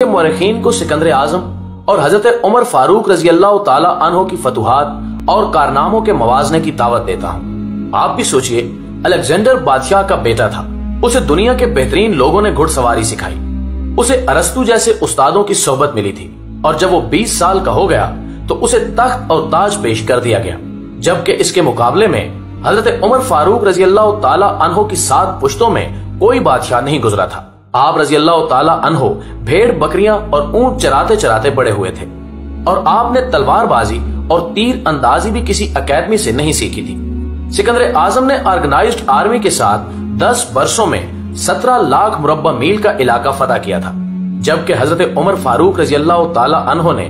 مورخین کو سکندر اعظم اور حضرت عمر فاروق رضی اللہ تعالی عنہ کی فتوحات اور کارناموں کے موازنے کی دعوت دیتا ہوں۔ آپ بھی سوچئے، الیگزینڈر بادشاہ کا بیٹا تھا، اسے دنیا کے بہترین لوگوں نے گھڑ سواری سکھائی، اسے ارسطو جیسے استادوں کی صحبت ملی تھی، اور جب وہ 20 سال کا ہو گیا تو اسے تخت اور تاج پیش کر دیا گیا، جبکہ اس کے مقابلے میں حضرت عمر فاروق رضی اللہ تعالی عنہ کی 7 پشتوں میں کوئی بادشاہ نہیں گزرا تھا۔ آپ رضی اللہ تعالی عنہ بھیڑ بکریاں اور اونٹ چراتے چراتے بڑے ہوئے تھے، اور آپ نے تلوار بازی اور تیر اندازی بھی کسی اکیڈمی سے نہیں سیکھی تھی۔ سکندر اعظم نے آرگنائزڈ آرمی کے ساتھ 10 برسوں میں 17 لاکھ مربع میل کا علاقہ فتح کیا تھا، جبکہ حضرت عمر فاروق رضی اللہ تعالی عنہ نے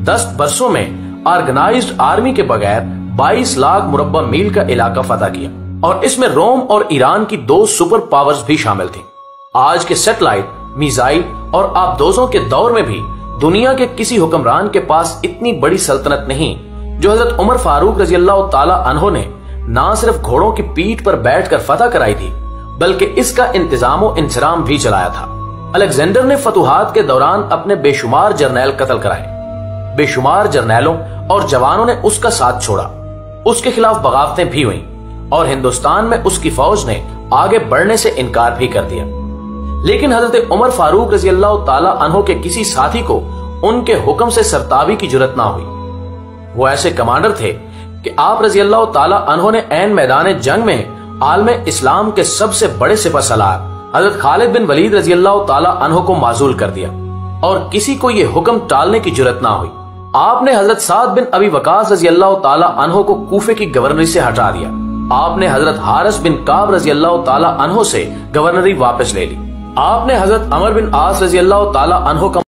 10 برسوں میں آرگنائزڈ آرمی کے بغیر 22 لاکھ مربع میل کا علاقہ فتح کیا، اور اس میں روم اور ایران کی 2 سپر پاورز بھی شامل تھیں۔ آج کے سیٹلائٹ، میزائل اور آبدوزوں کے دور میں بھی دنیا کے کسی حکمران کے پاس اتنی بڑی سلطنت نہیں جو حضرت عمر فاروق رضی اللہ تعالی عنہ نے نہ صرف گھوڑوں کی پیٹھ پر بیٹھ کر فتح کرائی تھی، بلکہ اس کا انتظام و انصرام بھی چلایا تھا۔ الیگزینڈر نے فتوحات کے دوران اپنے بے شمار جرنیل قتل کرائے، بے شمار جرنیلوں اور جوانوں نے اس کا ساتھ چھوڑا، اس کے خلاف بغاوتیں بھی ہوئیں، اور ہندوستان میں اس کی فوج نے آگے بڑھنے سے انکار بھی کر دیا۔ لیکن حضرت عمر فاروق رضی اللہ تعالی عنہ کے کسی ساتھی کو ان کے حکم سے سرتابی کی جرات نہ ہوئی۔ وہ ایسے کمانڈر تھے کہ آپ رضی اللہ تعالی عنہ نے عین میدان جنگ میں عالم اسلام کے سب سے بڑے سپہ سالار حضرت خالد بن ولید رضی اللہ تعالی عنہ کو معزول کر دیا، اور کسی کو یہ حکم ٹالنے کی جرات نہ ہوئی۔ آپ نے حضرت سعد بن ابی وقاص رضی اللہ تعالی عنہ کو کوفے کی گورنری سے ہٹا دیا۔ آپ نے حضرت حارث بن کعب رضی اللہ تعالی عنہ سے گورنری واپس لے لی۔ آپ نے حضرت عمر بن عاص رضی اللہ تعالی عنہ کا